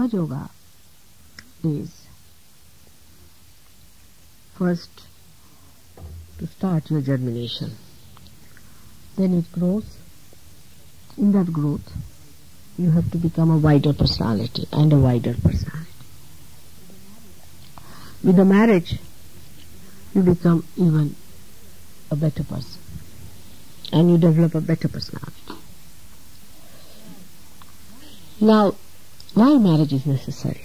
Sahaja Yoga is first to start your germination. Then it grows. In that growth, you have to become a wider personality and a wider personality. With the marriage, you become even a better person and you develop a better personality. Now, why marriage is necessary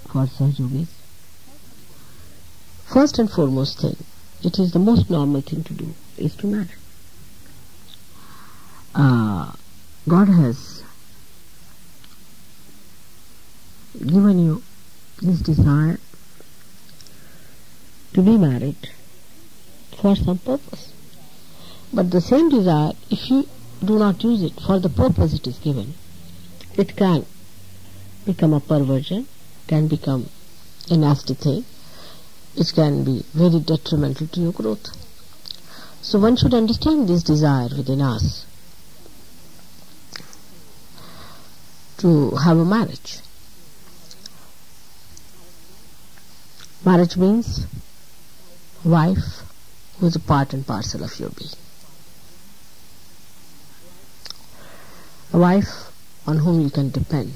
for Sahaja Yogis? First and foremost thing, it is the most normal thing to do, is to marry. God has given you this desire to be married for some purpose. But the same desire, if you do not use it for the purpose it is given, it can become a perversion, can become a nasty thing. It can be very detrimental to your growth. So one should understand this desire within us to have a marriage. Marriage means wife who is a part and parcel of your being. A wife on whom you can depend.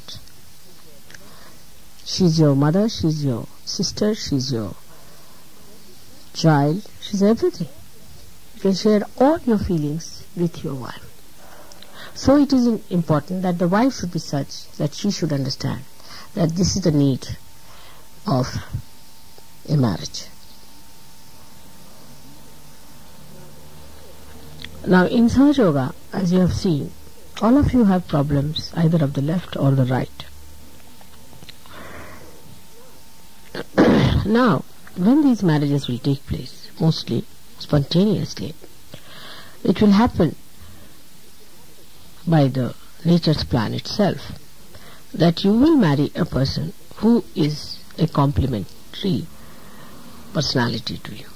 She's your mother, she's your sister, she's your child, she's everything. You can share all your feelings with your wife. So it is important that the wife should be such that she should understand that this is the need of a marriage. Now in Sahaja Yoga, as you have seen, all of you have problems either of the left or the right. Now, when these marriages will take place, mostly spontaneously, it will happen by the nature's plan itself, that you will marry a person who is a complementary personality to you.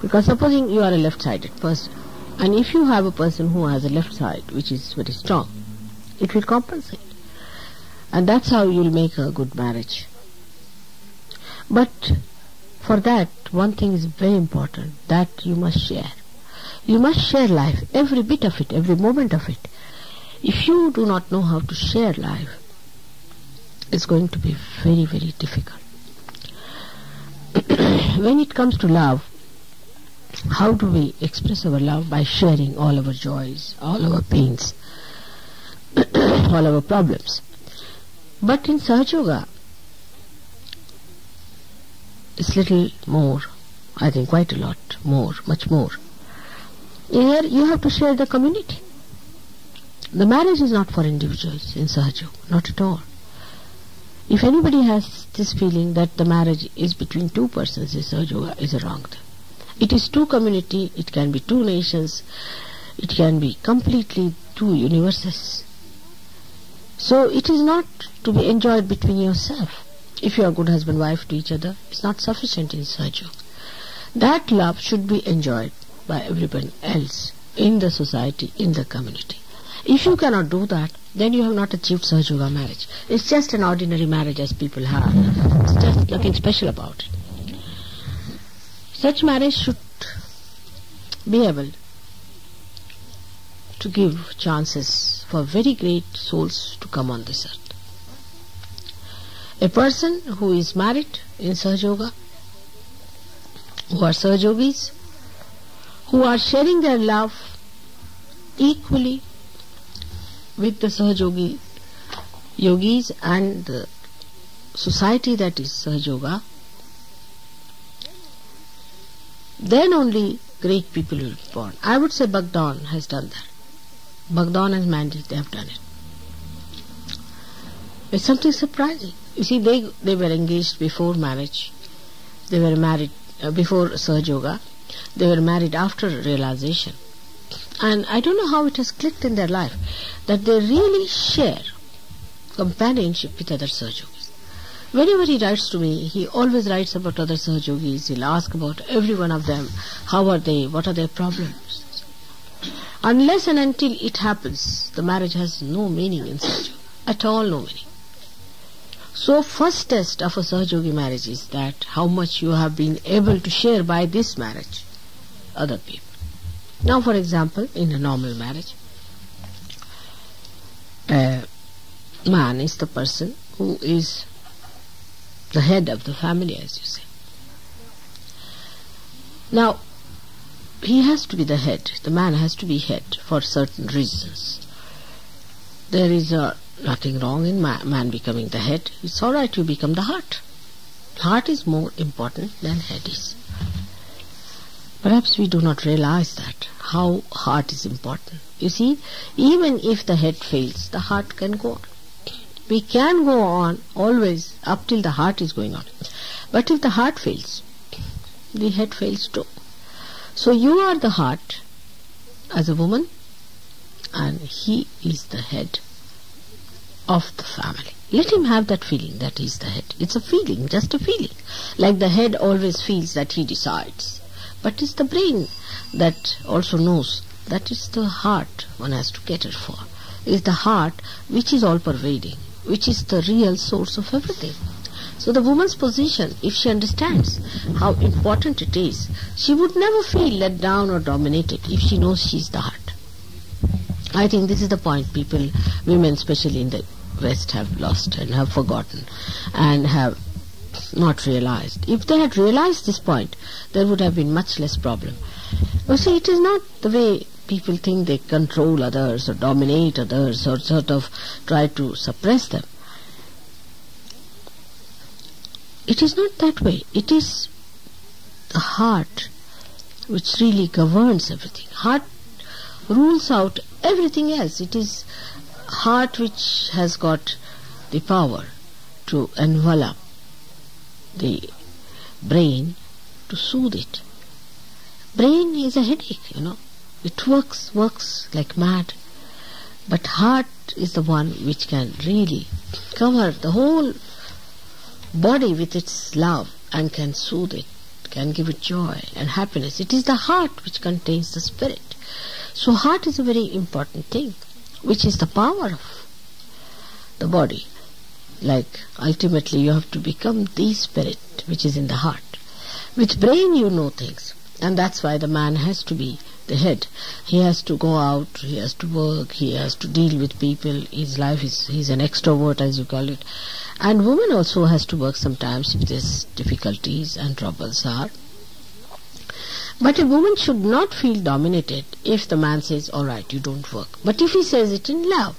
Because supposing you are a left-sided person, and if you have a person who has a left side which is very strong, it will compensate. And that's how you will make a good marriage. But for that, one thing is very important, that you must share. You must share life, every bit of it, every moment of it. If you do not know how to share life, it's going to be very, very difficult. When it comes to love, how do we express our love? By sharing all our joys, all our pains, all our problems. But in Sahaja Yoga, it's little more, I think quite a lot more, much more. Here you have to share the community. The marriage is not for individuals in Sahaja Yoga, not at all. If anybody has this feeling that the marriage is between two persons in Sahaja Yoga, is a wrong thing. It is two community, it can be two nations, it can be completely two universes. So it is not to be enjoyed between yourself. If you are good husband-wife to each other, it's not sufficient in Sahaja Yoga. That love should be enjoyed by everyone else in the society, in the community. If you cannot do that, then you have not achieved Sahaja Yoga marriage. It's just an ordinary marriage as people have. It's just nothing special about it. Such marriage should be able to give chances for very great souls to come on this earth. A person who is married in Sahaja Yoga, who are Sahaja Yogis, who are sharing their love equally with the Sahaja Yogis and the society that is Sahaja Yoga, then only great people will be born. I would say Bhagwan has done that. Bhagwan and Mandy, they have done it. It's something surprising. You see, they were engaged before marriage. They were married before Sahaja Yoga. They were married after realization. And I don't know how it has clicked in their life that they really share companionship with other Sahaja Yogis. Whenever he writes to me, he always writes about other Sahaja Yogis. He'll ask about every one of them. How are they? What are their problems? Unless and until it happens, the marriage has no meaning in Sahaja Yoga. At all no meaning. So first test of a Sahajogi marriage is that how much you have been able to share by this marriage other people. Now for example, in a normal marriage, a man is the person who is the head of the family, as you say. Now, he has to be the head. The man has to be head for certain reasons. There is nothing wrong in man becoming the head. It's all right, you become the heart. Heart is more important than head is. Perhaps we do not realize that, how heart is important. You see, even if the head fails, the heart can go on. We can go on always up till the heart is going on. But if the heart fails, the head fails too. So you are the heart as a woman, and he is the head of the family. Let him have that feeling that he is the head. It's a feeling, just a feeling. Like the head always feels that he decides. But it's the brain that also knows that it's the heart one has to cater for. It's the heart which is all pervading, which is the real source of everything. So the woman's position, if she understands how important it is, she would never feel let down or dominated if she knows she's the heart. I think this is the point people, women especially in the West, have lost and have forgotten and have not realized. If they had realized this point, there would have been much less problem. You see, it is not the way people think they control others or dominate others or sort of try to suppress them. It is not that way. It is the heart which really governs everything. Heart rules out everything else. It is heart which has got the power to envelop the brain, to soothe it. Brain is a headache, It works like mad. But heart is the one which can really cover the whole body with its love and can soothe it, can give it joy and happiness. It is the heart which contains the spirit. So heart is a very important thing, which is the power of the body. Like ultimately you have to become the spirit which is in the heart. With brain you know things, and that's why the man has to be the head. He has to go out, he has to work, he has to deal with people. His life is, he's an extrovert as you call it. And woman also has to work sometimes if there's difficulties and troubles are. But a woman should not feel dominated if the man says, all right, you don't work. But if he says it in love.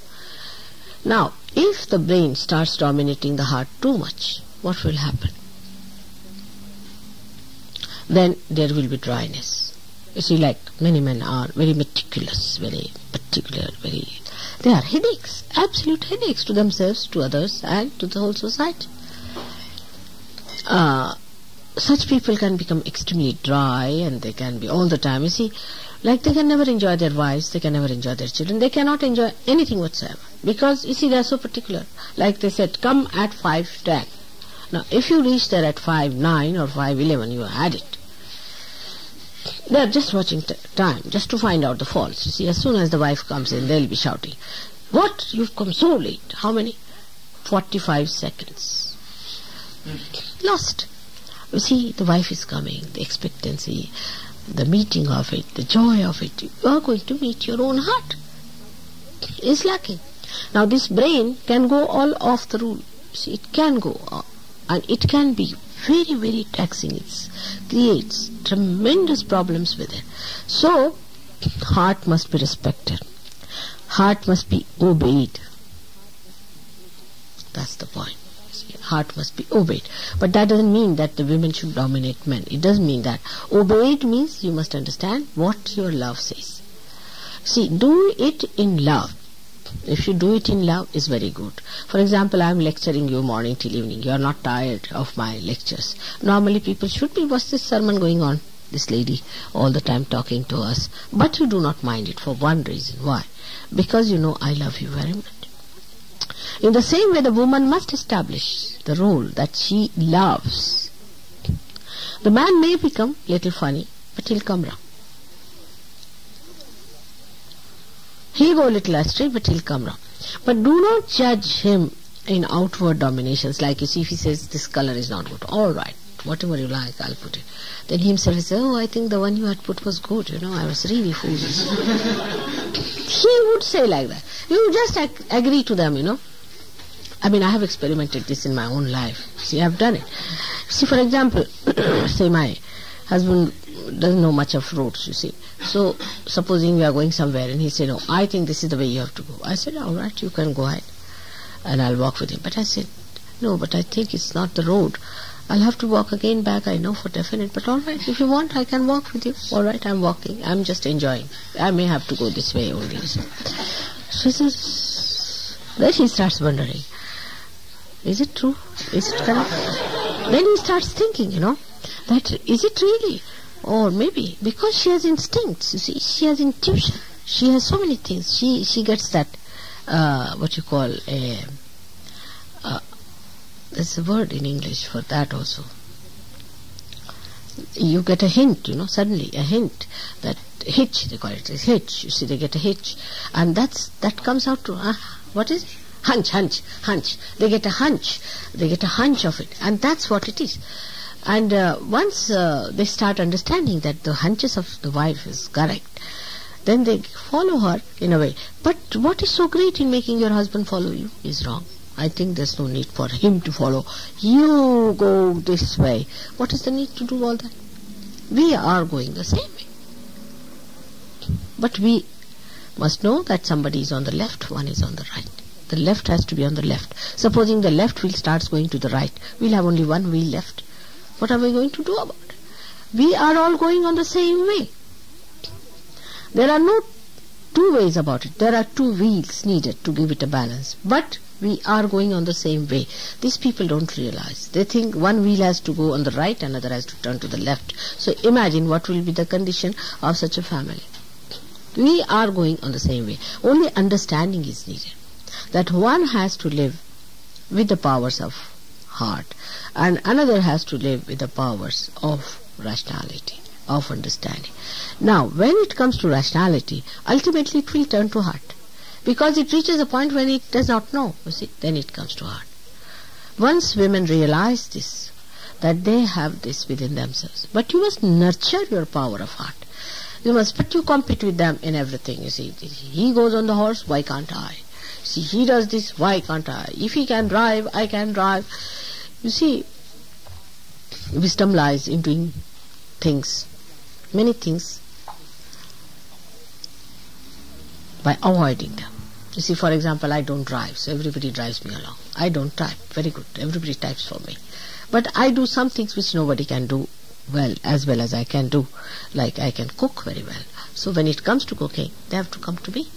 Now, if the brain starts dominating the heart too much, what will happen? Then there will be dryness. You see, like many men are very meticulous, very particular, they are headaches, absolute headaches to themselves, to others, and to the whole society. Such people can become extremely dry, and they can be all the time, you see, like they can never enjoy their wives, they can never enjoy their children, they cannot enjoy anything whatsoever. Because, you see, they are so particular. Like they said, come at 5:10. Now, if you reach there at 5:09 or 5:11, you had it. They are just watching time, just to find out the faults. You see, as soon as the wife comes in, they'll be shouting, what? You've come so late. How many? 45 seconds. Lost. You see, the wife is coming, the expectancy, the meeting of it, the joy of it. You are going to meet your own heart. Is lacking. Now this brain can go all off the rule. See, it can go off, and it can be very, very taxing. It creates tremendous problems with it. So, heart must be respected. Heart must be obeyed. That's the point. See, heart must be obeyed. But that doesn't mean that the women should dominate men. It doesn't mean that. Obeyed means you must understand what your love says. See, do it in love. If you do it in love, is very good. For example, I am lecturing you morning till evening. You are not tired of my lectures. Normally people should be, what's this sermon going on? This lady all the time talking to us. But you do not mind it for one reason. Why? Because you know I love you very much. In the same way, the woman must establish the role that she loves. The man may become little funny, but he'll come round. He'll go a little astray, but he'll come round. But do not judge him in outward dominations. Like you see, if he says this color is not good, all right, whatever you like, I'll put it. Then he himself says, oh, I think the one you had put was good, I was really foolish. He would say like that. You just agree to them, I mean, I have experimented this in my own life. See, I've done it. See, for example, say my husband doesn't know much of roads, you see. So, supposing we are going somewhere and he said, no, I think this is the way you have to go. I said, all right, you can go ahead. And I'll walk with him. But I said, no, but I think it's not the road. I'll have to walk again back, I know for definite. But all right, if you want, I can walk with you. All right, I'm walking. I'm just enjoying. I may have to go this way only. So he says, then he starts wondering, is it true? Is it correct? Then he starts thinking, that is it really? Or maybe because she has instincts, you see, she has intuition. She has so many things. She gets that, what you call there's a word in English for that also. You get a hint, suddenly a hint. That hitch, they call it, a hitch. You see, they get a hitch. And that comes out to, what is it? Hunch. They get a hunch. They get a hunch of it. And that's what it is. And once they start understanding that the hunches of the wife is correct, then they follow her in a way. But what is so great in making your husband follow you is wrong. I think there's no need for him to follow. You go this way. What is the need to do all that? We are going the same way. But we must know that somebody is on the left, one is on the right. The left has to be on the left. Supposing the left wheel starts going to the right, we'll have only one wheel left. What are we going to do about it? We are all going on the same way. There are no two ways about it. There are two wheels needed to give it a balance. But we are going on the same way. These people don't realize. They think one wheel has to go on the right, another has to turn to the left. So imagine what will be the condition of such a family. We are going on the same way. Only understanding is needed. That one has to live with the powers of heart and another has to live with the powers of rationality, of understanding. Now, when it comes to rationality, ultimately it will turn to heart. Because it reaches a point when it does not know, you see, then it comes to heart. Once women realize this, that they have this within themselves. But you must nurture your power of heart. But you compete with them in everything, you see. He goes on the horse, why can't I? See, he does this, why can't I? If he can drive, I can drive. You see, wisdom lies in doing things, many things, by avoiding them. You see, for example, I don't drive, so everybody drives me along. I don't type, very good, everybody types for me. But I do some things which nobody can do well as I can do. Like I can cook very well. So when it comes to cooking, they have to come to me.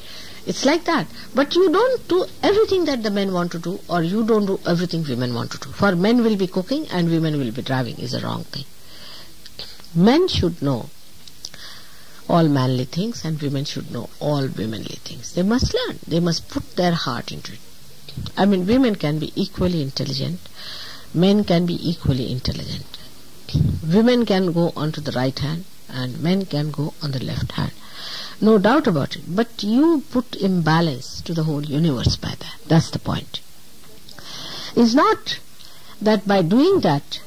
It's like that. But you don't do everything that the men want to do, or you don't do everything women want to do. For men will be cooking and women will be driving is a wrong thing. Men should know all manly things and women should know all womanly things. They must learn. They must put their heart into it. I mean, women can be equally intelligent. Men can be equally intelligent. Women can go onto the right hand and men can go on the left hand. No doubt about it. But you put imbalance to the whole universe by that. That's the point. It's not that by doing that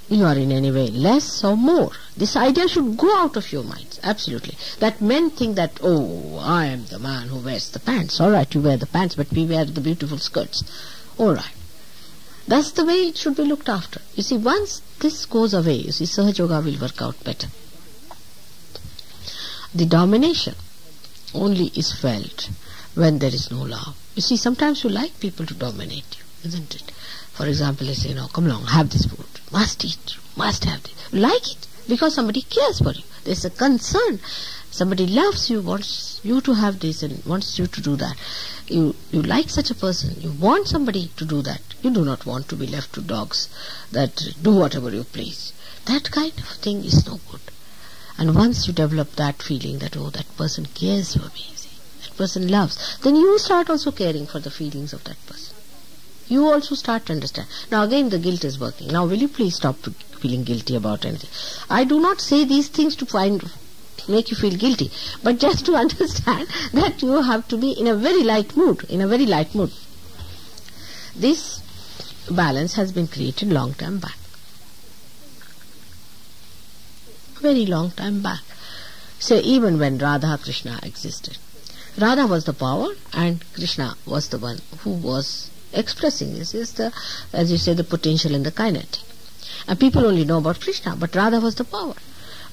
you are in any way less or more. This idea should go out of your minds. Absolutely. That men think that, oh, I am the man who wears the pants. All right, you wear the pants, but we wear the beautiful skirts. All right. That's the way it should be looked after. You see, once this goes away, you see, Sahaja Yoga will work out better. The domination only is felt when there is no love. You see, sometimes you like people to dominate you, isn't it? For example, they say, no, come along, have this food. Must eat, must have this. You like it because somebody cares for you. There's a concern. Somebody loves you, wants you to have this and wants you to do that. You like such a person. You want somebody to do that. You do not want to be left to dogs that do whatever you please. That kind of thing is no good. And once you develop that feeling that, oh, that person cares for me, see, that person loves, then you start also caring for the feelings of that person. You also start to understand. Now again the guilt is working. Now will you please stop feeling guilty about anything? I do not say these things to find make you feel guilty, but just to understand that you have to be in a very light mood, This balance has been created long time back. Very long time back. Say even when Radha Krishna existed. Radha was the power and Krishna was the one who was expressing this. Is the, as you say, the potential and the kinetic. And people only know about Krishna, but Radha was the power.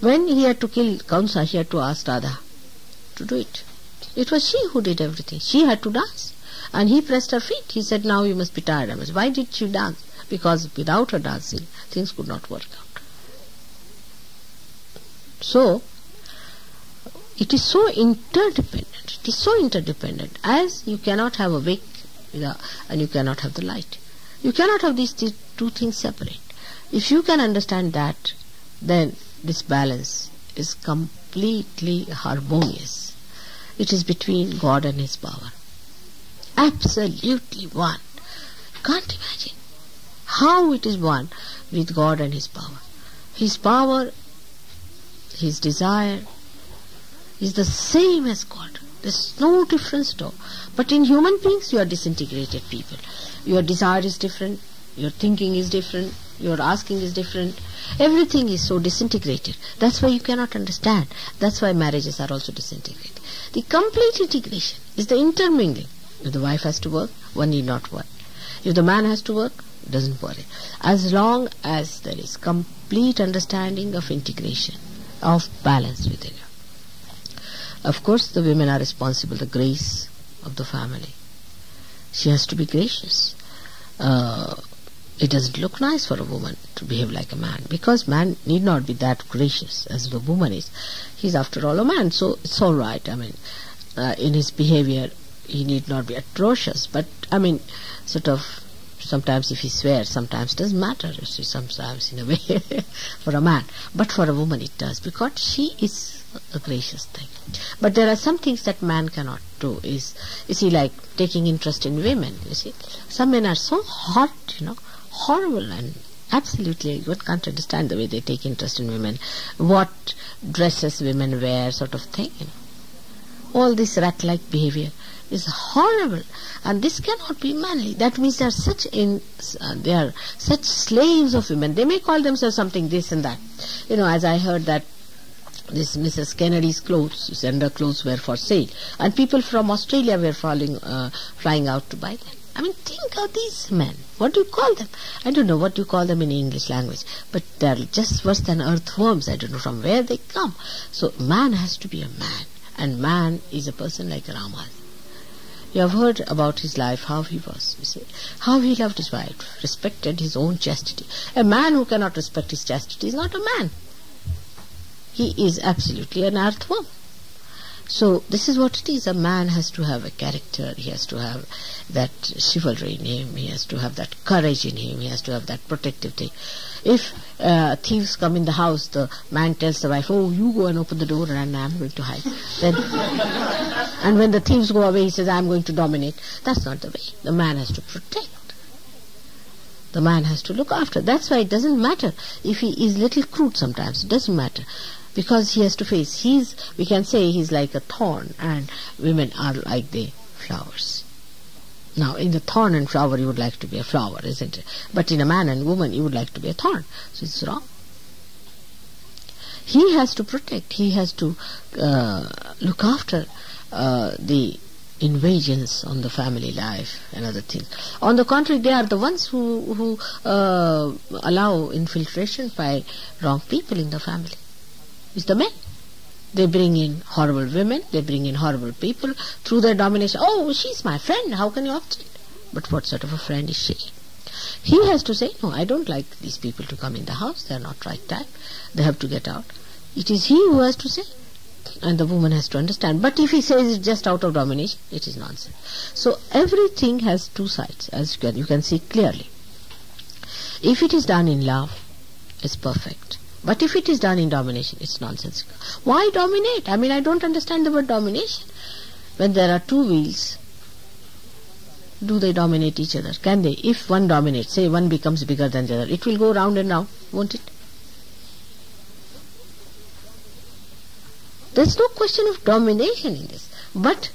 When he had to kill Kamsa, he had to ask Radha to do it. It was she who did everything. She had to dance. And he pressed her feet. He said, now you must be tired. I must. Why did she dance? Because without her dancing, things could not work out. So, it is so interdependent. It is so interdependent. As you cannot have a wick and you cannot have the light. You cannot have these two things separate. If you can understand that, then this balance is completely harmonious. It is between God and His power. Absolutely one. You can't imagine how it is one with God and His power. His power, His desire is the same as God. There's no difference at all. But in human beings, you are disintegrated people. Your desire is different, your thinking is different, your asking is different. Everything is so disintegrated. That's why you cannot understand. That's why marriages are also disintegrated. The complete integration is the intermingling. If the wife has to work, one need not worry. If the man has to work, doesn't worry. As long as there is complete understanding of integration, of balance within you. Of course, the women are responsible, the grace of the family. She has to be gracious. It doesn't look nice for a woman to behave like a man, because man need not be that gracious as the woman is. He's after all a man, so it's all right. I mean, in his behavior, he need not be atrocious, but I mean, sort of, sometimes if he swears, sometimes it doesn't matter, you see, sometimes in a way, for a man. But for a woman it does, because she is a gracious thing. But there are some things that man cannot do, is, you see, like taking interest in women, you see. Some men are so hot, horrible, and absolutely, one can't understand the way they take interest in women, what dresses women wear, sort of thing, All this rat-like behavior is horrible, and this cannot be manly. That means they are such slaves of women. They may call themselves something this and that. As I heard that this Mrs. Kennedy's clothes, underclothes were for sale, and people from Australia were flying out to buy them. I mean, think of these men. What do you call them? I don't know what you call them in English language, but they're just worse than earthworms. I don't know from where they come. So man has to be a man, and man is a person like Rama. You have heard about his life, how he was, you see, how he loved his wife, respected his own chastity. A man who cannot respect his chastity is not a man. He is absolutely an earthworm. So this is what it is. A man has to have a character, he has to have that chivalry in him, he has to have that courage in him, he has to have that protective thing. If thieves come in the house, the man tells the wife, oh, you go and open the door and I'm going to hide. Then, and when the thieves go away, he says, I'm going to dominate. That's not the way. The man has to protect. The man has to look after. That's why it doesn't matter if he is little crude sometimes. It doesn't matter. Because he has to face, we can say he's like a thorn and women are like the flowers. Now, in the thorn and flower, you would like to be a flower, isn't it? But in a man and woman, you would like to be a thorn. So it's wrong. He has to protect. He has to look after the invasions on the family life and other things. On the contrary, they are the ones who allow infiltration by wrong people in the family. It's the men. They bring in horrible women, they bring in horrible people through their domination. Oh, she's my friend, how can you object? But what sort of a friend is she? He has to say, no, I don't like these people to come in the house, they are not right type, they have to get out. It is he who has to say, and the woman has to understand. But if he says it's just out of domination, it is nonsense. So everything has two sides, as you can see clearly. If it is done in love, it's perfect. But if it is done in domination, it's nonsensical. Why dominate? I mean, I don't understand the word domination. When there are two wheels, do they dominate each other? Can they? If one dominates, say one becomes bigger than the other, it will go round and round, won't it? There's no question of domination in this, but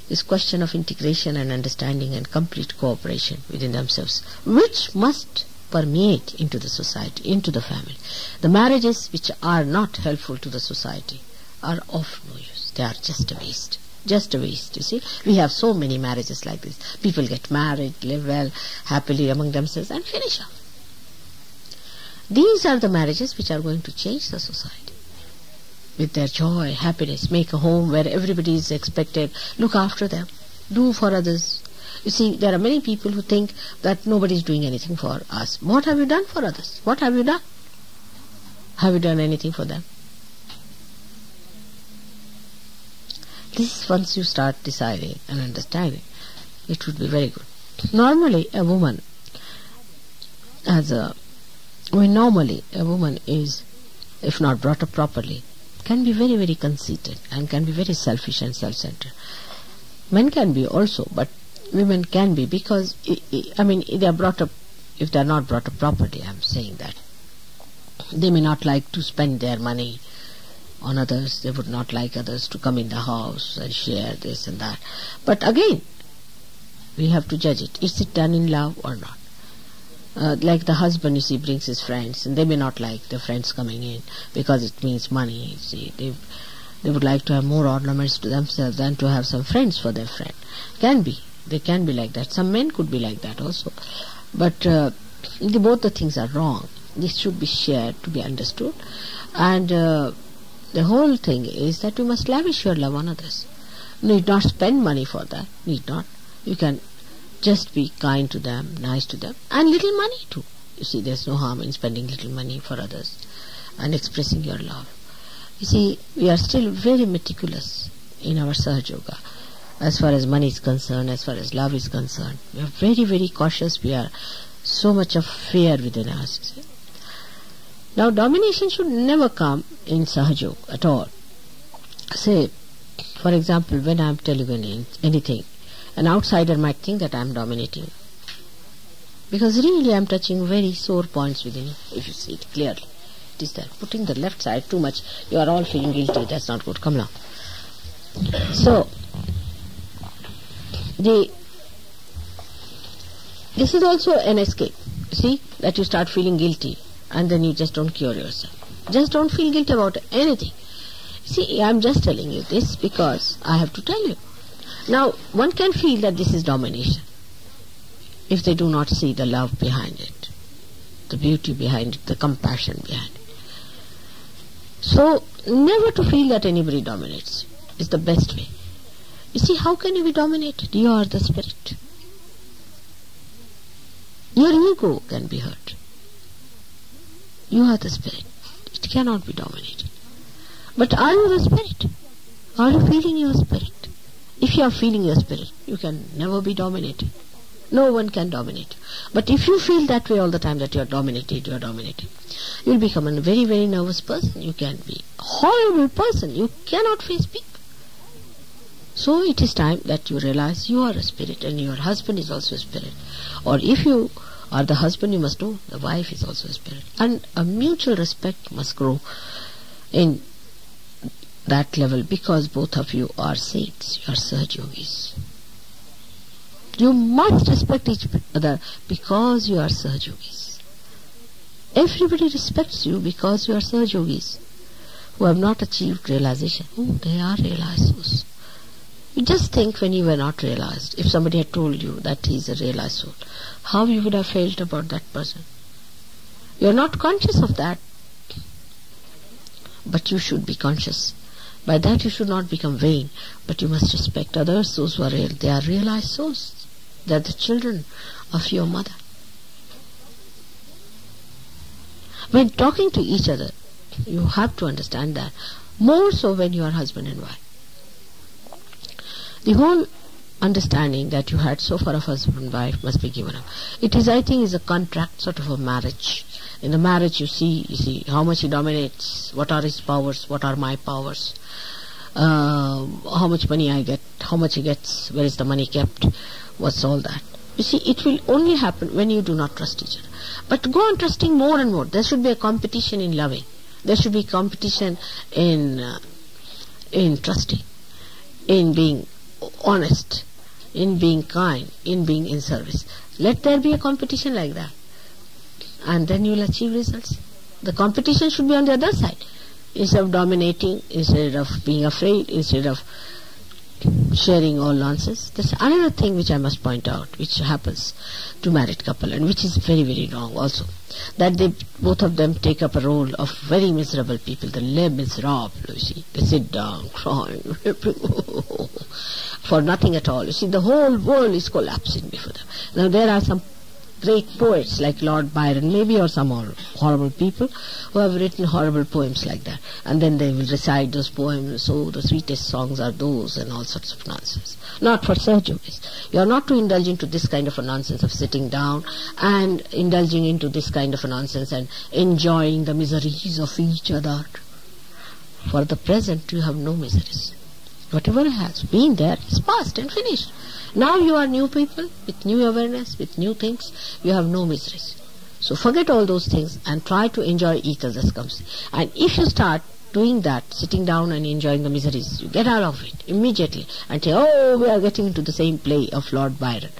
it's question of integration and understanding and complete cooperation within themselves, which must permeate into the society, into the family. The marriages which are not helpful to the society are of no use. They are just a waste. Just a waste, you see. We have so many marriages like this. People get married, live well, happily among themselves, and finish off. These are the marriages which are going to change the society. With their joy, happiness, make a home where everybody is expected, look after them, do for others. You see, there are many people who think that nobody is doing anything for us. What have you done for others? What have you done? Have you done anything for them? This, once you start deciding and understanding, it would be very good. Normally, a woman is, if not brought up properly, can be very, very conceited and can be very selfish and self-centered. Men can be also, but women can be, because, they are brought up, if they are not brought up properly, I am saying that. They may not like to spend their money on others. They would not like others to come in the house and share this and that. But again, we have to judge it. Is it done in love or not? Like the husband, you see, brings his friends, and they may not like the friends coming in because it means money. You see, they would like to have more ornaments to themselves than to have some friends for their friend. Can be. They can be like that. Some men could be like that also. But both the things are wrong. This should be shared to be understood. And the whole thing is that you must lavish your love on others. Need not spend money for that. Need not. You can just be kind to them, nice to them, and little money too. You see, there's no harm in spending little money for others and expressing your love. You see, we are still very meticulous in our Sahaja Yoga as far as money is concerned, as far as love is concerned. We are very, very cautious. We are so much of fear within us. You see. Now, domination should never come in Sahaja Yoga at all. Say, for example, when I am telling you anything, an outsider might think that I am dominating. Because really I am touching very sore points within you, if you see it clearly. It is there. Putting the left side too much, you are all feeling guilty. That's not good. Come now. So, this is also an escape. See, that you start feeling guilty and then you just don't cure yourself. Just don't feel guilty about anything. See, I am just telling you this because I have to tell you. Now, one can feel that this is domination if they do not see the love behind it, the beauty behind it, the compassion behind it. So, never to feel that anybody dominates is the best way. You see, how can you be dominated? You are the spirit. Your ego can be hurt. You are the spirit. It cannot be dominated. But are you the spirit? Are you feeling your spirit? If you are feeling your spirit, you can never be dominated. No one can dominate. But if you feel that way all the time, that you are dominated, you will become a very, very nervous person. You can be a horrible person. You cannot face people. So it is time that you realize you are a spirit and your husband is also a spirit. Or if you are the husband, you must know the wife is also a spirit. And a mutual respect must grow in that level, because both of you are saints, you are Sahaja Yogis. You must respect each other because you are Sahaja Yogis. Everybody respects you because you are Sahaja Yogis who have not achieved realization. Oh, they are realized souls. You just think, when you were not realized, if somebody had told you that he is a realized soul, how you would have felt about that person. You are not conscious of that, but you should be conscious. By that you should not become vain, but you must respect others, those who are real. They are realized souls. They are the children of your mother. When talking to each other, you have to understand that, more so when you are husband and wife. The whole understanding that you had so far of husband and wife must be given up. It is, I think, is a contract, sort of a marriage. In the marriage you see how much he dominates, what are his powers, what are my powers, how much money I get, how much he gets, where is the money kept, what's all that. You see, it will only happen when you do not trust each other. But go on trusting more and more. There should be a competition in loving. There should be competition in in trusting, in being honest, in being kind, in being in service. Let there be a competition like that, and then you will achieve results. The competition should be on the other side. Instead of dominating, instead of being afraid, instead of sharing all nonsense. That's another thing which I must point out, which happens to married couple, and which is very, very wrong also. That they, both of them, take up a role of very miserable people. The les miserables, you see. They sit down, crying, for nothing at all. You see, the whole world is collapsing before them. Now there are some great poets like Lord Byron maybe, or some horrible people who have written horrible poems like that, and then they will recite those poems, so the sweetest songs are those, and all sorts of nonsense. Not for surgeries. You are not to indulge into this kind of a nonsense of sitting down and indulging into this kind of a nonsense and enjoying the miseries of each other. For the present you have no miseries. Whatever has been there is past and finished. Now you are new people, with new awareness, with new things. You have no miseries. So forget all those things and try to enjoy each other's company. And if you start doing that, sitting down and enjoying the miseries, you get out of it immediately and say, oh, we are getting into the same play of Lord Byron.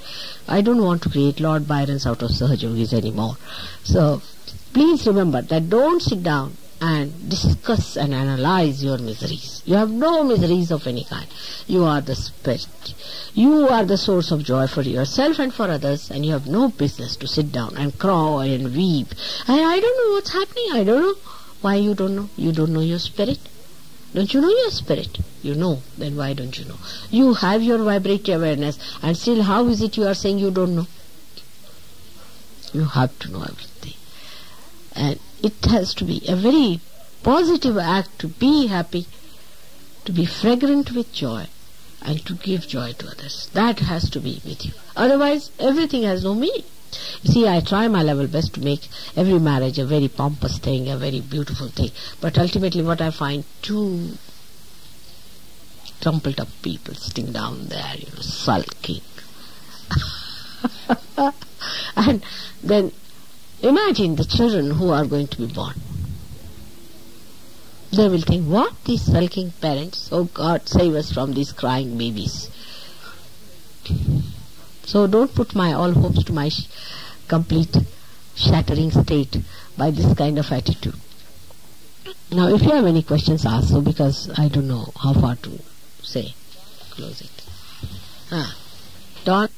I don't want to create Lord Byrons out of Sahajogis anymore. So please remember that don't sit down and discuss and analyze your miseries. You have no miseries of any kind. You are the spirit. You are the source of joy for yourself and for others, and you have no business to sit down and cry and weep. I don't know what's happening. I don't know. Why you don't know? You don't know your spirit? Don't you know your spirit? You know. Then why don't you know? You have your vibratory awareness, and still how is it you are saying you don't know? You have to know everything. And it has to be a very positive act to be happy, to be fragrant with joy, and to give joy to others. That has to be with you. Otherwise, everything has no meaning. You see, I try my level best to make every marriage a very pompous thing, a very beautiful thing. But ultimately what I find, two crumpled up people sitting down there, sulking. And then imagine the children who are going to be born. They will think, what? These sulking parents? Oh God, save us from these crying babies. So don't put my all hopes to my complete shattering state by this kind of attitude. Now if you have any questions, ask, so because I don't know how far to say. Close it. Don?